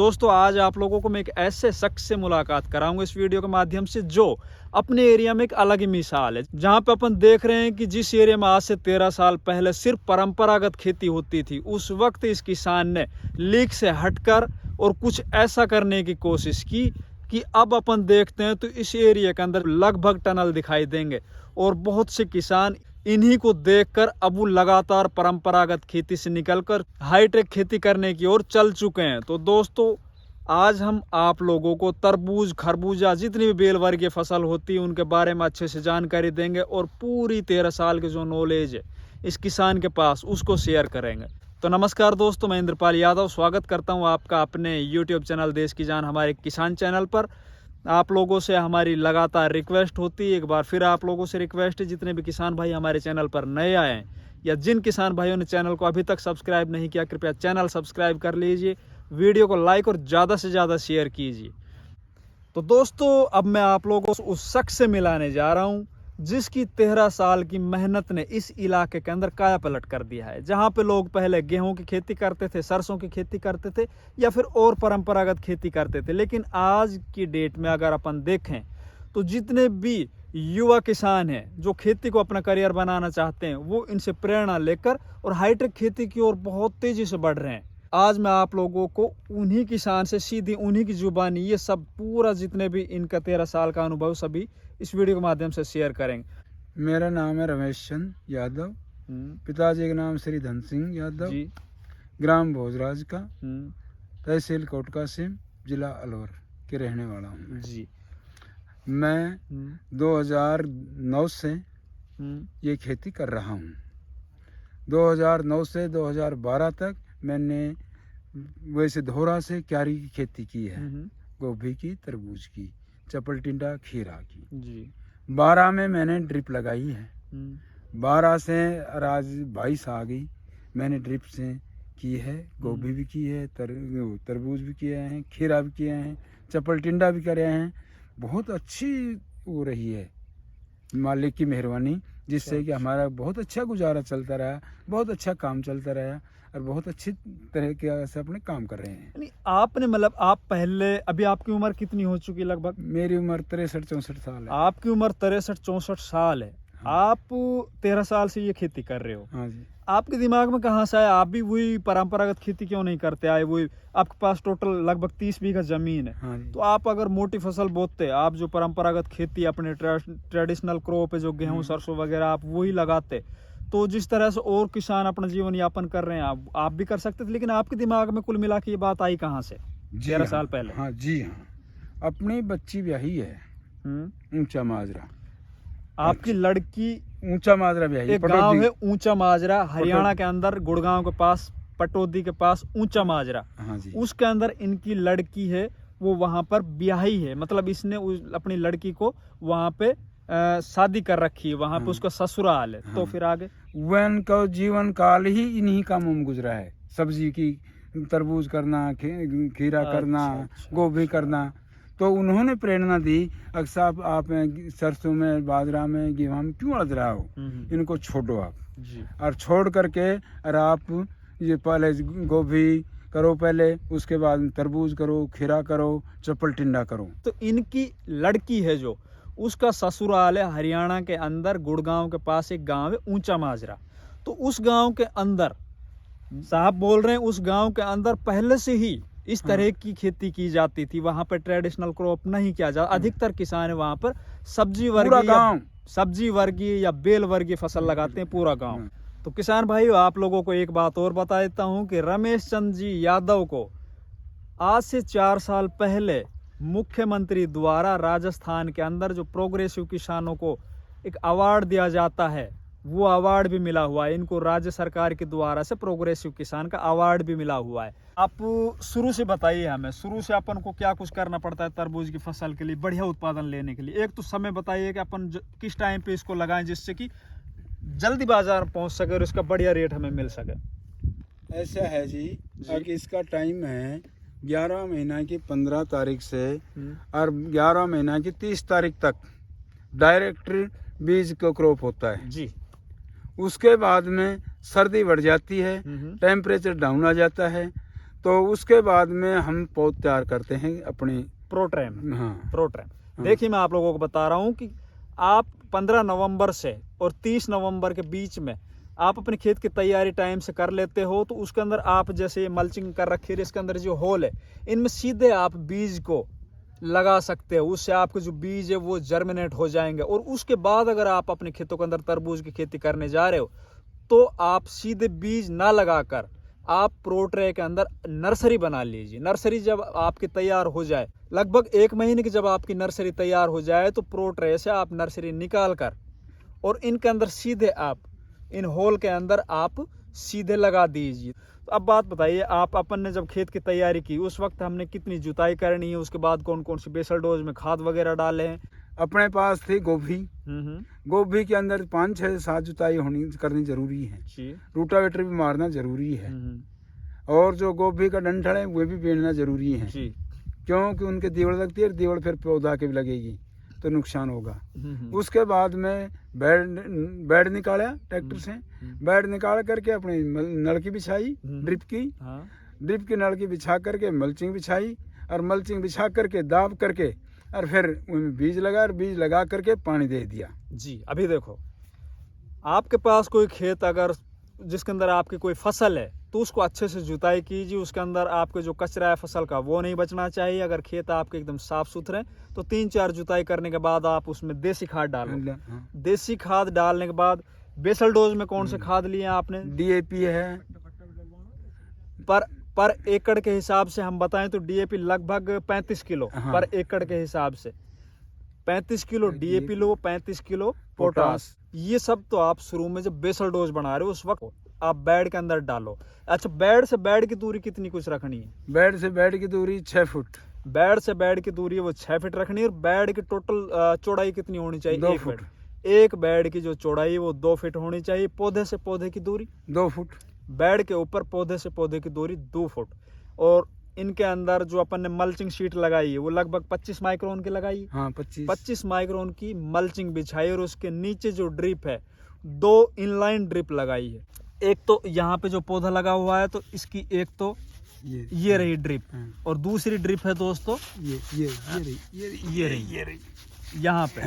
दोस्तों आज आप लोगों को मैं एक ऐसे शख्स से मुलाकात कराऊंगा इस वीडियो के माध्यम से जो अपने एरिया में एक अलग ही मिसाल है। जहां पे अपन देख रहे हैं कि जिस एरिया में आज से 13 साल पहले सिर्फ परंपरागत खेती होती थी, उस वक्त इस किसान ने लीक से हटकर और कुछ ऐसा करने की कोशिश की कि अब अपन देखते हैं तो इस एरिया के अंदर लगभग टनल दिखाई देंगे और बहुत से किसान इन्हीं को देखकर अब वो लगातार परंपरागत खेती से निकलकर हाईटेक खेती करने की ओर चल चुके हैं। तो दोस्तों आज हम आप लोगों को तरबूज, खरबूजा, जितनी भी बेल वर्गीय फसल होती है उनके बारे में अच्छे से जानकारी देंगे और पूरी 13 साल की जो नॉलेज है इस किसान के पास उसको शेयर करेंगे। तो नमस्कार दोस्तों, मैं इंद्रपाल यादव स्वागत करता हूं आपका अपने YouTube चैनल देश की जान हमारे किसान चैनल पर। आप लोगों से हमारी लगातार रिक्वेस्ट होती है, एक बार फिर आप लोगों से रिक्वेस्ट है, जितने भी किसान भाई हमारे चैनल पर नए आए हैं या जिन किसान भाइयों ने चैनल को अभी तक सब्सक्राइब नहीं किया, कृपया चैनल सब्सक्राइब कर लीजिए, वीडियो को लाइक और ज़्यादा से ज़्यादा शेयर कीजिए। तो दोस्तों अब मैं आप लोगों को उस शख्स से मिलाने जा रहा हूँ जिसकी 13 साल की मेहनत ने इस इलाके के अंदर काया पलट कर दिया है। जहाँ पे लोग पहले गेहूं की खेती करते थे, सरसों की खेती करते थे या फिर और परंपरागत खेती करते थे, लेकिन आज की डेट में अगर अपन देखें तो जितने भी युवा किसान हैं जो खेती को अपना करियर बनाना चाहते हैं वो इनसे प्रेरणा लेकर और हाईटेक खेती की ओर बहुत तेजी से बढ़ रहे हैं। आज मैं आप लोगों को उन्हीं किसान से सीधी उन्हीं की जुबानी ये सब पूरा जितने भी इनका 13 साल का अनुभव सभी इस वीडियो के माध्यम से शेयर करेंगे। मेरा नाम है रमेश चंद यादव, पिताजी का नाम श्री धन सिंह यादव जी, ग्राम भोजराज का, तहसील कोटकासिम, जिला अलवर के रहने वाला हूँ जी। मैं 2009 से ये खेती कर रहा हूँ। 2009 से 2012 तक मैंने वैसे धोरा से क्यारी की खेती की है, गोभी की, तरबूज की, चपल टिंडा, खीरा की जी। 12 में मैंने ड्रिप लगाई है। 12 से आज 22 आ गई, मैंने ड्रिप से की है, गोभी भी की है, तरबूज भी किए हैं, खीरा भी किए हैं, चपल टिंडा भी करे हैं। बहुत अच्छी हो रही है मालिक की मेहरबानी, जिससे कि हमारा बहुत अच्छा गुजारा चलता रहा, बहुत अच्छा काम चलता रहा और बहुत अच्छी तरह के से अपने काम कर रहे हैं। आपने मतलब आप पहले, अभी आपकी उम्र कितनी हो चुकी लगभग? मेरी उम्र 63-64 साल है। आपकी उम्र 63-64 साल है। हाँ। आप 13 साल से ये खेती कर रहे हो। हाँ जी। आपके दिमाग में कहाँ से आया आप भी वही परंपरागत खेती क्यों नहीं करते आए? वही आपके पास टोटल लगभग 30 बीघा जमीन है। हाँ जी। तो आप अगर मोटी फसल बोते, आप जो परंपरागत खेती अपने ट्रेडिशनल क्रॉप है जो गेहूं, सरसों वगैरह आप वही लगाते, तो जिस तरह से और किसान अपना जीवन यापन कर रहे हैं आप भी कर सकते थे। लेकिन आपके दिमाग में कुल मिला के ये बात आई कहाँ से 13 साल पहले? हाँ जी, हाँ, अपनी बच्ची ब्याही है ऊंचा माजरा। आपकी लड़की ऊंचा माजरा ब्याही, एक गांव है ऊंचा माजरा, हरियाणा के अंदर, गुड़गांव के पास, पटौदी के पास ऊंचा माजरा। हाँ जी। उसके उसके अंदर इनकी लड़की है, वो वहां पर ब्याही है, मतलब इसने अपनी लड़की को वहां पे शादी कर रखी है, वहां पे उसका ससुराल है। तो फिर आगे वन का जीवन काल ही इन्हीं कामों में गुजरा है। सब्जी की, तरबूज करना, खीरा करना, गोभी करना। तो उन्होंने प्रेरणा दी, अक्सर आप सरसों में, बाजरा में, गेहूं में क्यों अड़ रहा हो, इनको छोड़ो आप जी। और छोड़ करके और आप ये पहले गोभी करो, पहले उसके बाद तरबूज करो, खीरा करो, चपल टिंडा करो। तो इनकी लड़की है जो, उसका ससुराल है हरियाणा के अंदर, गुड़गांव के पास एक गांव है ऊंचा माजरा। तो उस गांव के अंदर साहब बोल रहे हैं, उस गांव के अंदर पहले से ही इस तरह की खेती की जाती थी। वहां पर ट्रेडिशनल क्रॉप नहीं किया जाता। अधिकतर किसान है वहां पर सब्जी वर्गीय या बेल वर्गीय फसल लगाते हैं, पूरा गांव। तो किसान भाइयों, आप लोगों को एक बात और बता देता हूं कि रमेश चंद जी यादव को आज से 4 साल पहले मुख्यमंत्री द्वारा राजस्थान के अंदर जो प्रोग्रेसिव किसानों को एक अवार्ड दिया जाता है, वो अवार्ड भी मिला हुआ है इनको। राज्य सरकार के द्वारा से प्रोग्रेसिव किसान का अवार्ड भी मिला हुआ है। आप शुरू से बताइए हमें, शुरू से अपन को क्या कुछ करना पड़ता है तरबूज की फसल के लिए बढ़िया उत्पादन लेने के लिए? एक तो समय बताइए कि अपन किस टाइम पे इसको लगाएं जिससे कि जल्दी बाजार पहुंच सके और इसका बढ़िया रेट हमें मिल सके। ऐसा है जी, कि इसका टाइम है 11 महीना की 15 तारीख से और 11 महीना की 30 तारीख तक डायरेक्ट बीज का क्रॉप होता है जी। उसके बाद में सर्दी बढ़ जाती है, टेम्परेचर डाउन आ जाता है, तो उसके बाद में हम पौध तैयार करते हैं अपने प्रोट्रेम। हाँ प्रोट्रेम देखिए, मैं आप लोगों को बता रहा हूँ कि आप 15 नवंबर से और 30 नवंबर के बीच में आप अपने खेत की तैयारी टाइम से कर लेते हो, तो उसके अंदर आप जैसे मल्चिंग कर रखी है, इसके अंदर जो होल है इनमें सीधे आप बीज को लगा सकते हो। उससे आपके जो बीज है वो जर्मिनेट हो जाएंगे। और उसके बाद अगर आप अपने खेतों के अंदर तरबूज की खेती करने जा रहे हो तो आप सीधे बीज ना लगाकर आप प्रोट्रे के अंदर नर्सरी बना लीजिए। नर्सरी जब आपकी तैयार हो जाए, लगभग 1 महीने की जब आपकी नर्सरी तैयार हो जाए, तो प्रोट्रे से आप नर्सरी निकाल कर और इनके अंदर सीधे आप इन होल के अंदर आप सीधे लगा दीजिए। तो अब बात बताइए, आप अपन ने जब खेत की तैयारी की उस वक्त हमने कितनी जुताई करनी है, उसके बाद कौन कौन सी बेसल डोज में खाद वगैरह डाले हैं? अपने पास थी गोभी। गोभी के अंदर 5, 6, 7 जुताई करनी जरूरी है। रूटावेटर भी मारना जरूरी है। और जो गोभी का डंठल है वो भी बेचना जरूरी है, क्योंकि उनके दीवड़ लगती है, दीवड़ फिर पौधा के भी लगेगी तो नुकसान होगा। उसके बाद में बेड निकाला ट्रैक्टर से, बेड निकाल करके अपनी नलकी बिछाई, ड्रिप की नलकी बिछा करके मल्चिंग बिछाई, और मल्चिंग बिछा करके दाब करके और फिर उनमें बीज लगा, और बीज लगा करके पानी दे दिया। जी, अभी देखो, आपके पास कोई खेत अगर जिसके अंदर आपकी कोई फसल है तो उसको अच्छे से जुताई कीजिए। उसके अंदर आपके जो कचरा है फसल का वो नहीं बचना चाहिए। अगर खेत आपके एकदम साफ सुथरे तो 3-4 जुताई करने के बाद आप उसमें देसी खाद डालो। देसी खाद डालने के बाद बेसल डोज में कौन से खाद लिए आपने? DAP है। पर एकड़ के हिसाब से हम बताएं तो DAP लगभग 35 किलो पर एकड़ के हिसाब से। 35 किलो DAP लो, 35 किलो पोटास। ये सब तो आप शुरू में जब बेसल डोज बना रहे हो उस वक्त आप बेड के अंदर डालो। अच्छा, बेड से बेड की दूरी कितनी कुछ रखनी है? बेड से बेड की दूरी 6 फुट। बेड से बेड की दूरी वो 6 फीट रखनी है। और बेड की टोटल चौड़ाई कितनी होनी चाहिए? 2 फुट। एक बेड की जो चौड़ाई है वो 2 फीट होनी चाहिए। पौधे से पौधे की दूरी 2 फुट। बेड के ऊपर पौधे से पौधे की दूरी 2 फुट। और इनके अंदर जो अपन ने मल्चिंग शीट लगाई है वो लगभग 25 माइक्रोन की लगाई है। 25 माइक्रोन की मल्चिंग बिछाई, और उसके नीचे जो ड्रिप है 2 इनलाइन ड्रिप लगाई है। एक तो यहाँ पे जो पौधा लगा हुआ है तो इसकी एक तो ये रही ड्रिप, और दूसरी ड्रिप है दोस्तों ये रही यहाँ पे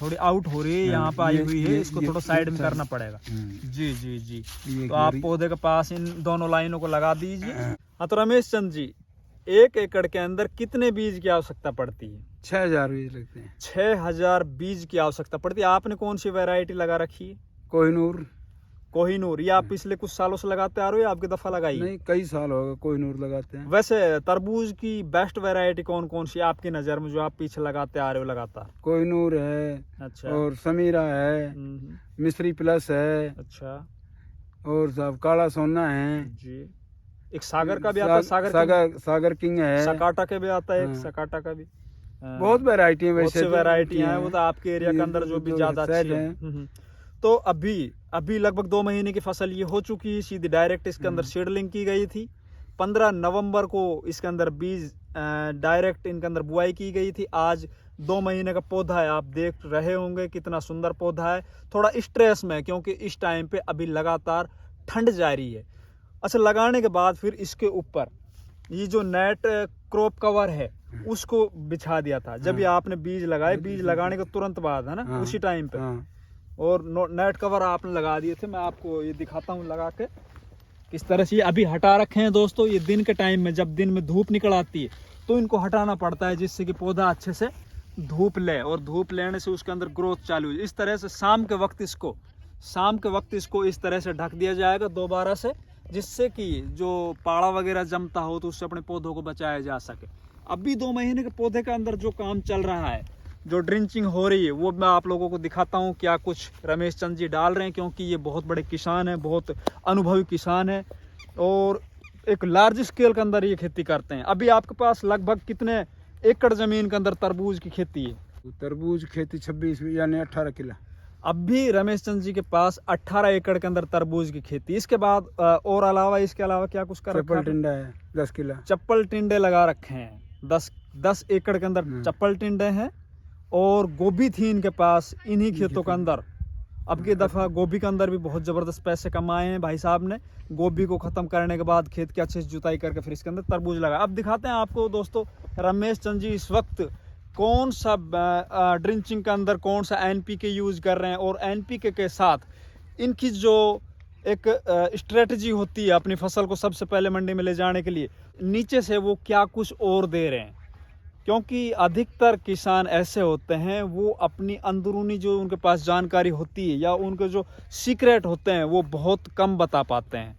थोड़ी आउट हो रही है, यहाँ पे आई हुई है, इसको थोड़ा साइड में करना पड़ेगा। जी जी जी, तो आप पौधे के पास इन दोनों लाइनों को लगा दीजिए। हाँ, तो रमेश चंद जी, 1 एकड़ के अंदर कितने बीज की आवश्यकता पड़ती है? 6000 बीज लगते हैं। 6000 बीज की आवश्यकता पड़ती है। आपने कौन सी वैरायटी लगा रखी है? कोहिनूर। ये आप पिछले कुछ सालों से लगाते आ रहे हो या आपकी दफा लगाई? नहीं, कई साल हो गए कोहिनूर लगाते हैं। वैसे तरबूज की बेस्ट वैरायटी कौन कौन सी आपकी नजर में जो आप पीछे लगाते आ रहे हो लगातार? कोहिनूर है, अच्छा, और समीरा है, मिस्री प्लस है, अच्छा, और सब काला सोना है जी। एक सागर का भी आता है, सागर किंग है, सकाटा के भी आता है, एक सकाटा का भी। बहुत वैरायटी है। वैसे वैरायटियां हैं, वो तो आपके एरिया के अंदर जो भी ज्यादा अच्छी है। तो अभी लगभग 2 महीने की फसल ये हो चुकी है। सीधी डायरेक्ट इसके अंदर सीडलिंग की गई थी। 15 नवंबर को इसके अंदर बीज डायरेक्ट इनके अंदर बुआई की गई थी। आज 2 महीने का पौधा है, आप देख रहे होंगे कितना सुंदर पौधा है। थोड़ा स्ट्रेस में, क्योंकि इस टाइम पे अभी लगातार ठंड जारी है। अच्छा, लगाने के बाद फिर इसके ऊपर ये जो नेट क्रॉप कवर है उसको बिछा दिया था जब ये आपने बीज लगाए। बीज लगाने के तुरंत बाद है ना, उसी टाइम पे, और नेट कवर आपने लगा दिए थे। मैं आपको ये दिखाता हूँ लगा के किस तरह से। ये अभी हटा रखे हैं दोस्तों। ये दिन के टाइम में जब दिन में धूप निकल आती है तो इनको हटाना पड़ता है, जिससे कि पौधा अच्छे से धूप ले, और धूप लेने से उसके अंदर ग्रोथ चालू है। इस तरह से शाम के वक्त इसको इस तरह से ढक दिया जाएगा दोबारा से, जिससे कि जो पाड़ा वगैरह जमता हो तो उससे अपने पौधों को बचाया जा सके। अभी 2 महीने के पौधे के अंदर जो काम चल रहा है, जो ड्रिंचिंग हो रही है, वो मैं आप लोगों को दिखाता हूँ क्या कुछ रमेश चंद जी डाल रहे हैं, क्योंकि ये बहुत बड़े किसान हैं, बहुत अनुभवी किसान हैं, और एक लार्ज स्केल के अंदर ये खेती करते हैं। अभी आपके पास लगभग कितने एकड़ जमीन के अंदर तरबूज की खेती है? तरबूज खेती 26 यानी 18 किला। अभी रमेश चंद जी के पास 18 एकड़ के अंदर तरबूज की खेती। इसके बाद और इसके अलावा क्या कुछ कर रखा है? चप्पल टिंडा है 10 किला। चप्पल टिंडे लगा रखे हैं 10 एकड़ के अंदर चप्पल टिंडे हैं, और गोभी थी इनके पास इन्हीं खेतों के अंदर अब की दफ़ा गोभी के अंदर भी बहुत ज़बरदस्त पैसे कमाए हैं भाई साहब ने। गोभी को ख़त्म करने के बाद खेत की अच्छे से जुताई करके फिर इसके अंदर तरबूज लगा। अब दिखाते हैं आपको दोस्तों रमेश चंद जी इस वक्त कौन सा ड्रिंचिंग के अंदर कौन सा एनपीके यूज़ कर रहे हैं, और एनपीके के साथ इनकी जो एक स्ट्रेटजी होती है अपनी फसल को सबसे पहले मंडी में ले जाने के लिए, नीचे से वो क्या कुछ और दे रहे हैं। क्योंकि अधिकतर किसान ऐसे होते हैं वो अपनी अंदरूनी जो उनके पास जानकारी होती है या उनके जो सीक्रेट होते हैं वो बहुत कम बता पाते हैं,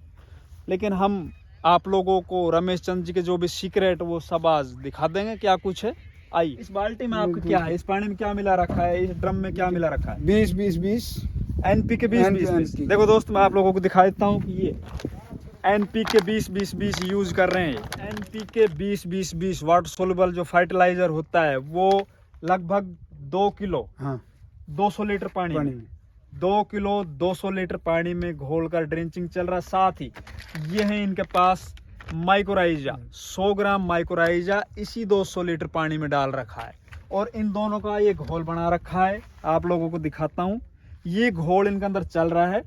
लेकिन हम आप लोगों को रमेश चंद जी के जो भी सीक्रेट वो सब आज दिखा देंगे क्या कुछ है। आइए, इस बाल्टी में आपका क्या है, इस पानी में क्या मिला रखा है, इस ड्रम में क्या मिला रखा है? 20-20-20 एनपीके 20-20-20। देखो दोस्त मैं आप लोगों को दिखा देता हूँ कि ये एनपीके 20-20-20 यूज कर रहे हैं। एनपीके 20-20-20 वाटर सोल्यूबल जो फर्टिलाइजर होता है वो लगभग 2 किलो 200 लीटर पानी में 2 किलो 200 लीटर पानी में घोलकर ड्रिंचिंग चल रहा है। साथ ही ये है इनके पास माइक्रोराइजा 100 ग्राम माइक्रोराइजा इसी 200 लीटर पानी में डाल रखा है, और इन दोनों का ये घोल बना रखा है। आप लोगों को दिखाता हूँ, ये घोल इनके अंदर चल रहा है।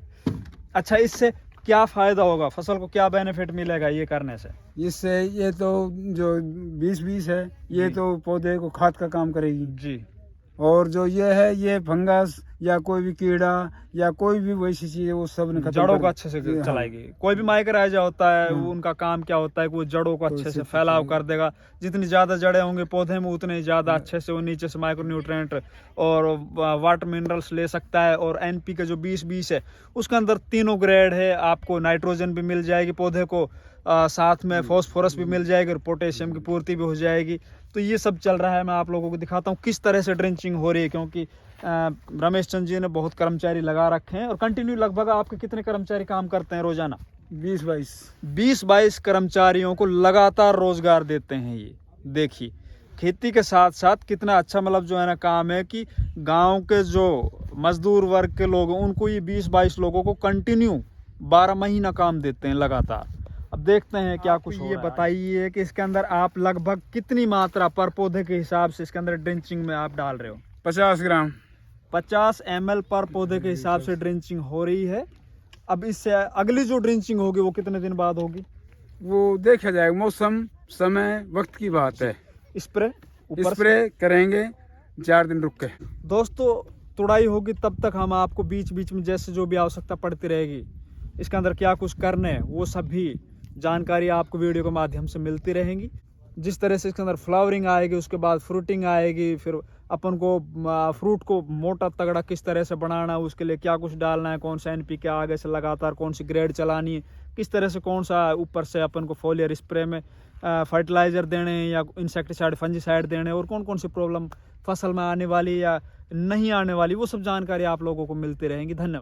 अच्छा, इससे क्या फायदा होगा, फसल को क्या बेनिफिट मिलेगा ये करने से? इससे ये तो जो 20-20 है ये तो पौधे को खाद का काम करेगी जी, और जो ये है ये फंगस या कोई भी कीड़ा या कोई भी वैसी चीज है वो सब ने जड़ों को अच्छे से चलाएगी। कोई भी माइक्रोराइजा होता है वो उनका काम क्या होता है कि वो जड़ों को अच्छे से फैलाव कर देगा। जितनी ज्यादा जड़ें होंगी पौधे में उतने ज्यादा अच्छे से वो नीचे से माइक्रोन्यूट्रिएंट और वाटर मिनरल्स ले सकता है। और एनपीके जो 20-20 है उसके अंदर तीनों ग्रेड है, आपको नाइट्रोजन भी मिल जाएगी पौधे को, साथ में फॉस्फोरस भी मिल जाएगी और पोटेशियम की पूर्ति भी हो जाएगी। तो ये सब चल रहा है, मैं आप लोगों को दिखाता हूँ किस तरह से ड्रिंचिंग हो रही है, क्योंकि रमेश चंद जी ने बहुत कर्मचारी लगा रखे हैं। और कंटिन्यू लगभग आपके कितने कर्मचारी काम करते हैं रोजाना? 20-22 कर्मचारियों को लगातार रोजगार देते हैं। ये देखिए खेती के साथ साथ कितना अच्छा मतलब जो है ना काम है कि गांव के जो मजदूर वर्ग के लोग हैं उनको ये 20-22 लोगों को कंटिन्यू 12 महीना काम देते हैं लगातार। अब देखते हैं क्या कुछ ये बताइए कि इसके अंदर आप लगभग कितनी मात्रा पर पौधे के हिसाब से इसके अंदर ड्रिंचिंग में आप डाल रहे हो? 50 ग्राम 50 ml पर पौधे के हिसाब से ड्रिंचिंग हो रही है। अब इससे अगली जो ड्रिंचिंग होगी वो कितने दिन बाद होगी? वो देखा जाएगा, मौसम समय वक्त की बात है। स्प्रे करेंगे 4 दिन रुक के। दोस्तों तुड़ाई होगी तब तक हम आपको बीच बीच में जैसे जो भी आवश्यकता पड़ती रहेगी इसके अंदर क्या कुछ करने हैं वो सभी जानकारी आपको वीडियो के माध्यम से मिलती रहेंगी। जिस तरह से इसके अंदर फ्लावरिंग आएगी उसके बाद फ्रूटिंग आएगी, फिर अपन को फ्रूट को मोटा तगड़ा किस तरह से बनाना है उसके लिए क्या कुछ डालना है, कौन सा एनपीके आगे से लगातार कौन सी ग्रेड चलानी है, किस तरह से कौन सा ऊपर से अपन को फोलियर स्प्रे में फर्टिलाइजर देने हैं या इंसेक्टिसाइड फंजीसाइड देने और कौन कौन सी प्रॉब्लम फसल में आने वाली या नहीं आने वाली, वो सब जानकारी आप लोगों को मिलती रहेंगी। धन्यवाद।